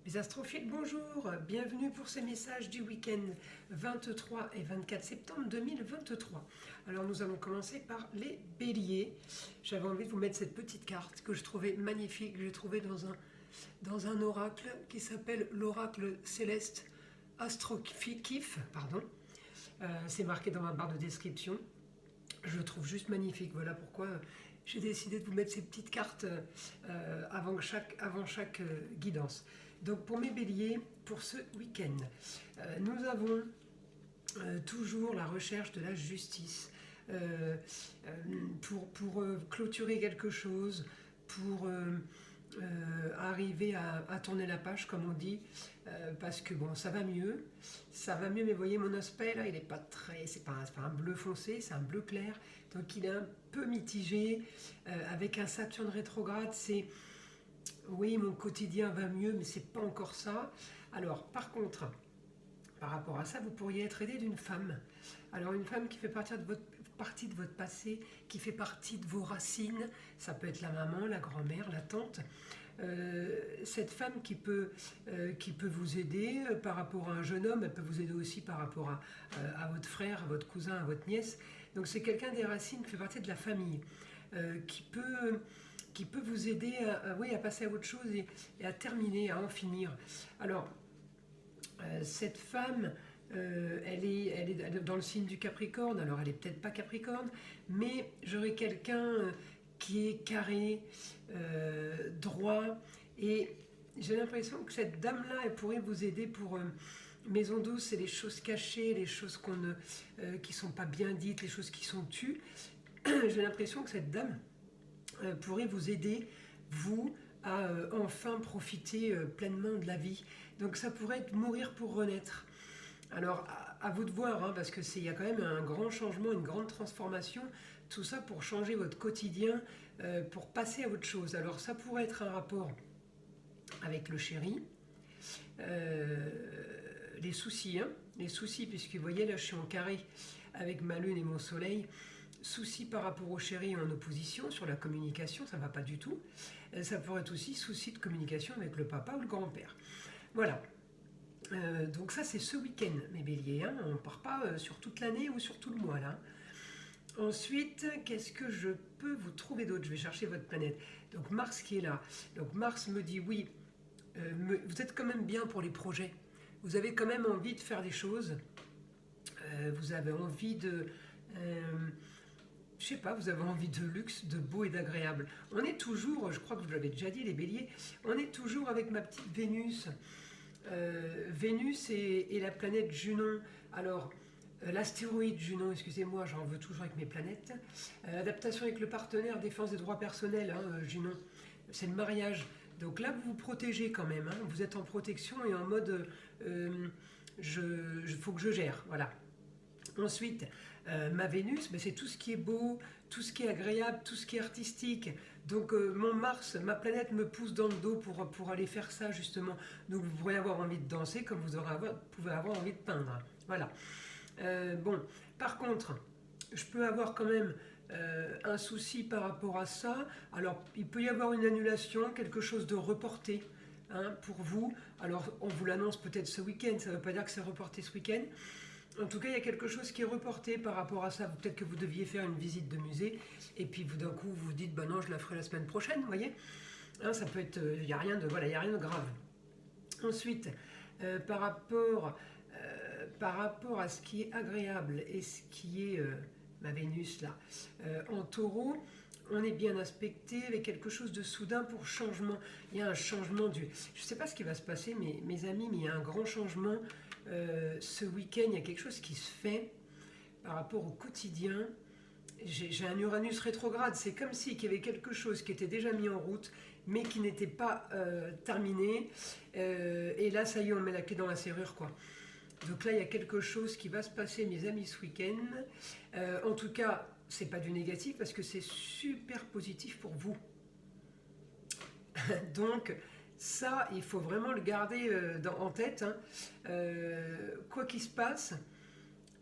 Les astrophiles, bonjour, bienvenue pour ces messages du week-end 23 et 24 septembre 2023. Alors nous allons commencer par les béliers. J'avais envie de vous mettre cette petite carte que je trouvais magnifique, que j'ai trouvée dans un oracle qui s'appelle l'oracle céleste Astrokif, pardon. C'est marqué dans ma barre de description. Je le trouve juste magnifique, voilà pourquoi j'ai décidé de vous mettre ces petites cartes avant chaque guidance. Donc pour mes béliers, pour ce week-end, nous avons toujours la recherche de la justice pour clôturer quelque chose, pour arriver à tourner la page comme on dit, parce que bon, ça va mieux, mais vous voyez mon aspect là, il n'est pas très, c'est pas un bleu foncé, c'est un bleu clair, donc il est un peu mitigé, avec un Saturne rétrograde, c'est oui, mon quotidien va mieux, mais c'est pas encore ça. Alors, par contre, par rapport à ça, vous pourriez être aidé d'une femme. Alors, une femme qui fait partie de votre passé, qui fait partie de vos racines. Ça peut être la maman, la grand-mère, la tante. Cette femme qui peut vous aider par rapport à un jeune homme, elle peut vous aider aussi par rapport à votre frère, à votre cousin, à votre nièce. Donc, c'est quelqu'un des racines qui fait partie de la famille, qui peut vous aider à passer à autre chose et à terminer, à en finir. Alors, cette femme, elle est dans le signe du Capricorne, alors elle n'est peut-être pas Capricorne, mais j'aurais quelqu'un qui est carré, droit, et j'ai l'impression que cette dame-là, elle pourrait vous aider pour... Maison douce, c'est les choses cachées, les choses qui ne sont pas bien dites, les choses qui sont tues. J'ai l'impression que cette dame pourrait vous aider, vous, à enfin profiter pleinement de la vie. Donc ça pourrait être mourir pour renaître. Alors à vous de voir, hein, parce que il y a quand même un grand changement, une grande transformation, tout ça pour changer votre quotidien, pour passer à autre chose. Alors ça pourrait être un rapport avec le chéri, les soucis, puisque vous voyez là je suis en carré avec ma lune et mon soleil. Soucis par rapport au chéri en opposition sur la communication, ça ne va pas du tout. Ça pourrait être aussi souci de communication avec le papa ou le grand-père. Voilà. Donc ça c'est ce week-end, mes béliers. Hein. On ne part pas sur toute l'année ou sur tout le mois là. Ensuite, qu'est-ce que je peux vous trouver d'autre? Je vais chercher votre planète. Donc Mars qui est là. Donc Mars me dit oui, vous êtes quand même bien pour les projets. Vous avez quand même envie de faire des choses. Vous avez envie de... je sais pas, vous avez envie de luxe, de beau et d'agréable. On est toujours, je crois que vous l'avez déjà dit les béliers, on est toujours avec ma petite Vénus. Vénus et la planète Junon. Alors, l'astéroïde Junon, excusez-moi, j'en veux toujours avec mes planètes. Adaptation avec le partenaire, défense des droits personnels, hein, Junon. C'est le mariage. Donc là, vous vous protégez quand même. Hein, vous êtes en protection et en mode, faut que je gère, voilà. Ensuite, ma Vénus, c'est tout ce qui est beau, tout ce qui est agréable, tout ce qui est artistique. Donc mon Mars, ma planète me pousse dans le dos pour aller faire ça justement. Donc vous pourrez avoir envie de danser comme vous pouvez avoir envie de peindre. Voilà. Bon, par contre, je peux avoir quand même un souci par rapport à ça. Alors, il peut y avoir une annulation, quelque chose de reporté. Hein, pour vous. Alors, on vous l'annonce peut-être ce week-end, ça ne veut pas dire que c'est reporté ce week-end. En tout cas, il y a quelque chose qui est reporté par rapport à ça. Peut-être que vous deviez faire une visite de musée, et puis d'un coup, vous vous dites, bah non, je la ferai la semaine prochaine, vous voyez. Hein, ça peut être, il n'y a rien de grave. Ensuite, par rapport à ce qui est agréable et ce qui est ma Vénus là, en Taureau, on est bien aspecté avec quelque chose de soudain pour changement. Il y a un changement je ne sais pas ce qui va se passer, mes amis, mais il y a un grand changement. Ce week-end, il y a quelque chose qui se fait par rapport au quotidien. J'ai un Uranus rétrograde, c'est comme si il y avait quelque chose qui était déjà mis en route, mais qui n'était pas terminé. Et là, ça y est, on met la clé dans la serrure, quoi. Donc là, il y a quelque chose qui va se passer, mes amis, ce week-end. En tout cas, c'est pas du négatif, parce que c'est super positif pour vous. Donc, ça, il faut vraiment le garder en tête. Hein. Quoi qu'il se passe,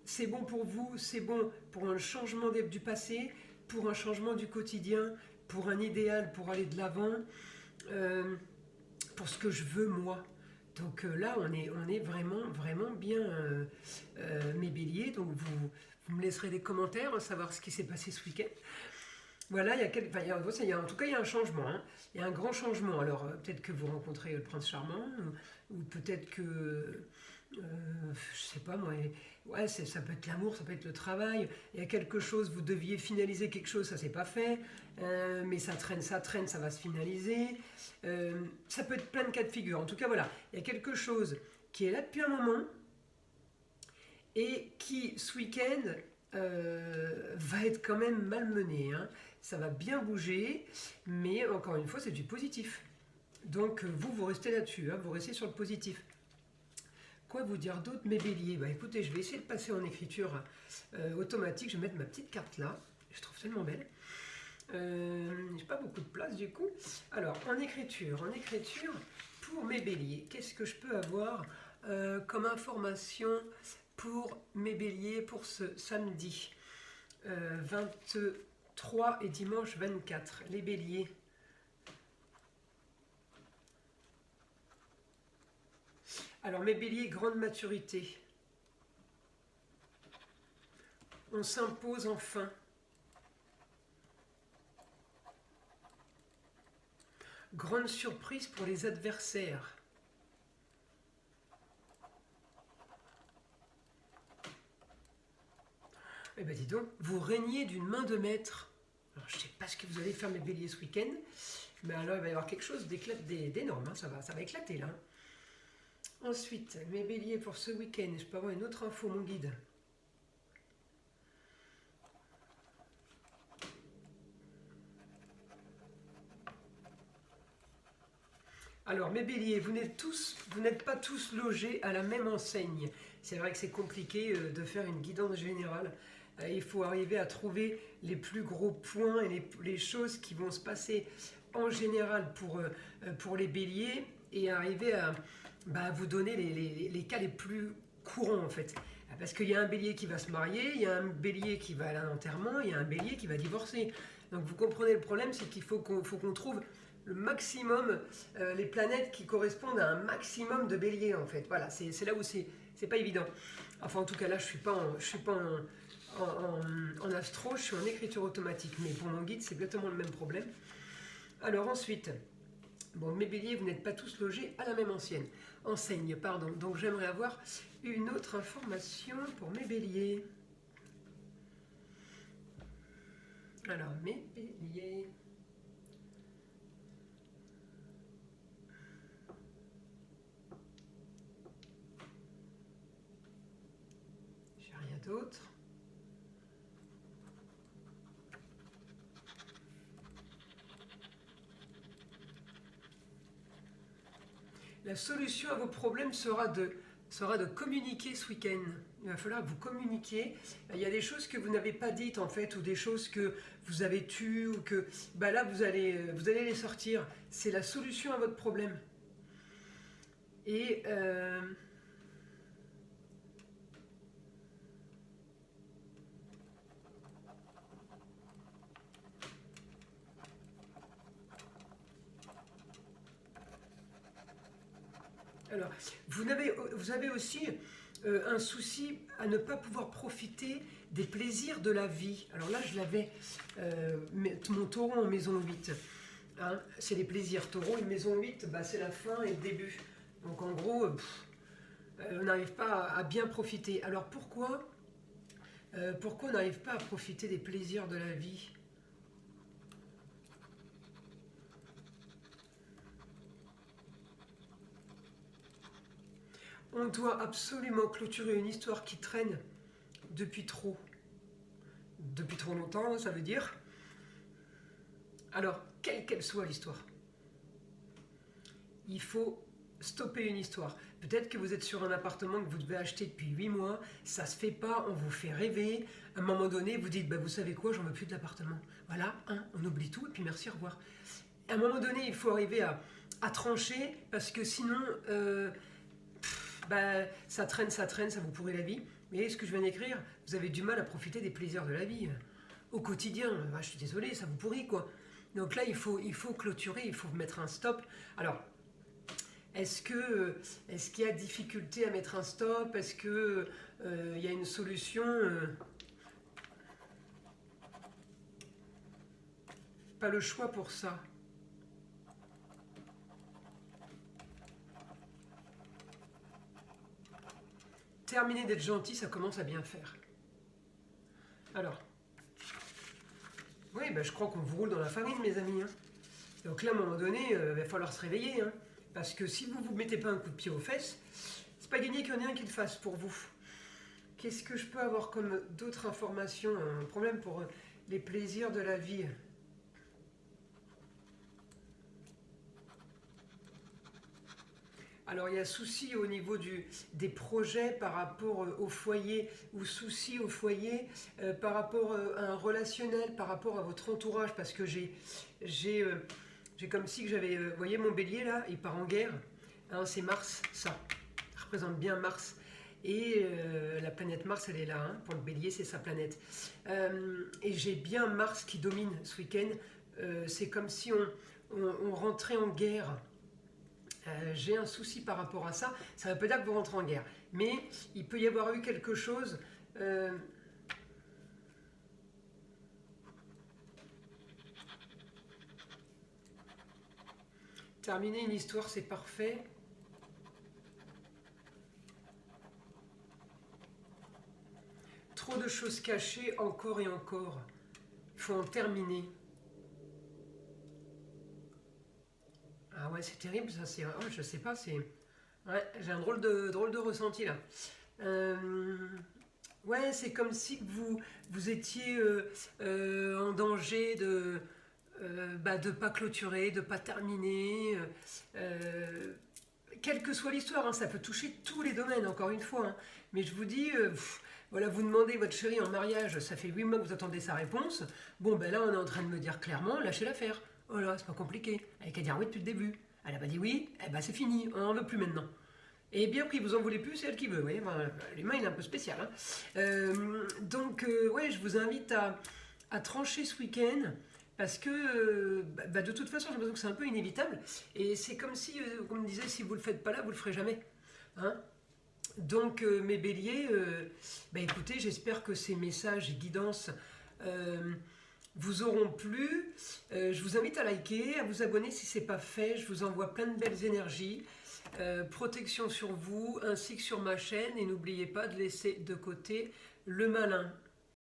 c'est bon pour vous, c'est bon pour un changement du passé, pour un changement du quotidien, pour un idéal, pour aller de l'avant, pour ce que je veux moi. Donc là, on est vraiment, vraiment bien, mes béliers. Donc vous me laisserez des commentaires, savoir ce qui s'est passé ce week-end. Voilà, en tout cas, il y a un changement, hein. Il y a un grand changement. Alors, peut-être que vous rencontrez le prince charmant, ou peut-être que, je sais pas moi, ouais, ça peut être l'amour, ça peut être le travail. Il y a quelque chose, vous deviez finaliser quelque chose, ça s'est pas fait, mais ça traîne, ça va se finaliser. Ça peut être plein de cas de figure. En tout cas, voilà, il y a quelque chose qui est là depuis un moment et qui, ce week-end, va être quand même malmené, hein. Ça va bien bouger, mais encore une fois, c'est du positif. Donc vous restez là-dessus, hein, vous restez sur le positif. Quoi vous dire d'autre, mes béliers? Bah écoutez, je vais essayer de passer en écriture automatique. Je vais mettre ma petite carte là, je trouve tellement belle. J'ai pas beaucoup de place du coup. Alors en écriture, pour mes béliers, qu'est-ce que je peux avoir comme information pour mes béliers pour ce samedi 23 et dimanche 24, les béliers? Alors mes béliers, grande maturité. On s'impose enfin. Grande surprise pour les adversaires. Eh bien dis donc, vous régnez d'une main de maître. Alors, je ne sais pas ce que vous allez faire mes béliers ce week-end, mais alors il va y avoir quelque chose d'énorme, hein, ça va éclater là. Ensuite, mes béliers pour ce week-end, je peux avoir une autre info, mon guide. Alors, mes béliers, vous n'êtes pas tous logés à la même enseigne. C'est vrai que c'est compliqué de faire une guidance générale. Il faut arriver à trouver les plus gros points et les choses qui vont se passer en général pour les béliers et arriver à vous donner les cas les plus courants en fait. Parce qu'il y a un bélier qui va se marier, il y a un bélier qui va aller à l'enterrement, il y a un bélier qui va divorcer. Donc vous comprenez le problème, c'est qu'il faut qu'on trouve le maximum, les planètes qui correspondent à un maximum de béliers en fait. Voilà, c'est là où c'est pas évident. Enfin en tout cas là je suis pas en astro, je suis en écriture automatique, mais pour mon guide c'est exactement le même problème. Alors ensuite, bon, mes béliers, vous n'êtes pas tous logés à la même enseigne, pardon. Donc j'aimerais avoir une autre information pour mes béliers. Alors mes béliers. J'ai rien d'autre. La solution à vos problèmes sera de communiquer ce week-end. Il va falloir que vous communiquiez. Il y a des choses que vous n'avez pas dites en fait, ou des choses que vous avez tues, ou que là vous allez les sortir. C'est la solution à votre problème. Et alors, vous avez aussi un souci à ne pas pouvoir profiter des plaisirs de la vie. Alors là, je l'avais, mon taureau en maison 8. Hein, c'est les plaisirs. Taureau et maison 8, c'est la fin et le début. Donc en gros, on n'arrive pas à bien profiter. Alors pourquoi on n'arrive pas à profiter des plaisirs de la vie? On doit absolument clôturer une histoire qui traîne depuis trop longtemps, ça veut dire. Alors, quelle qu'elle soit l'histoire, il faut stopper une histoire. Peut-être que vous êtes sur un appartement que vous devez acheter depuis 8 mois, ça se fait pas, on vous fait rêver. À un moment donné, vous dites, vous savez quoi, j'en veux plus de l'appartement. Voilà, on oublie tout et puis merci, au revoir. À un moment donné, il faut arriver à trancher parce que sinon, ça traîne, ça vous pourrit la vie. Mais ce que je viens d'écrire, vous avez du mal à profiter des plaisirs de la vie. Au quotidien, je suis désolé, ça vous pourrit quoi. Donc là, il faut clôturer, il faut mettre un stop. Alors, Est-ce qu'il y a difficulté à mettre un stop? Est-ce que il y a une solution? Pas le choix pour ça. Terminer d'être gentil, ça commence à bien faire. Alors, oui, ben, je crois qu'on vous roule dans la farine, mes amis. Hein. Donc là, à un moment donné, il va falloir se réveiller. Hein, parce que si vous ne vous mettez pas un coup de pied aux fesses, c'est pas gagné qu'il y en ait un qui le fasse pour vous. Qu'est-ce que je peux avoir comme d'autres informations? Un problème pour les plaisirs de la vie. Alors il y a souci au niveau des projets par rapport au foyer, ou souci au foyer par rapport à un relationnel, par rapport à votre entourage, parce que j'ai comme si que j'avais, vous voyez mon bélier là, il part en guerre, hein, c'est Mars, ça représente bien Mars. Et la planète Mars, elle est là, hein, pour le bélier, c'est sa planète. Et j'ai bien Mars qui domine ce week-end. C'est comme si on rentrait en guerre. J'ai un souci par rapport à ça. Ça ne veut pas dire que vous rentrez en guerre. Mais il peut y avoir eu quelque chose... terminer une histoire, c'est parfait. Trop de choses cachées, encore et encore. Il faut en terminer. Ah ouais, c'est terrible ça. Oh, je sais pas, c'est... Ouais, j'ai un drôle de ressenti là. Ouais, c'est comme si vous étiez en danger de pas clôturer, de pas terminer. Quelle que soit l'histoire, hein, ça peut toucher tous les domaines, encore une fois. Hein. Mais je vous dis, voilà, vous demandez votre chérie en mariage, ça fait 8 mois que vous attendez sa réponse. Bon, ben là, on est en train de me dire clairement, lâchez l'affaire. Voilà, c'est pas compliqué. Elle a qu'à dire oui depuis le début. Elle a pas dit oui, eh ben c'est fini, on n'en veut plus maintenant. Et bien pris, vous en voulez plus, c'est elle qui veut. Vous voyez, enfin, l'humain il est un peu spécial. Hein. Donc, ouais, je vous invite à trancher ce week-end. Parce que de toute façon, j'ai l'impression que c'est un peu inévitable. Et c'est comme si, on me disait, si vous ne le faites pas là, vous ne le ferez jamais. Hein. Donc, mes béliers, écoutez, j'espère que ces messages et guidances vous auront plu. Je vous invite à liker, à vous abonner si ce n'est pas fait. Je vous envoie plein de belles énergies. Protection sur vous ainsi que sur ma chaîne. Et n'oubliez pas de laisser de côté le malin.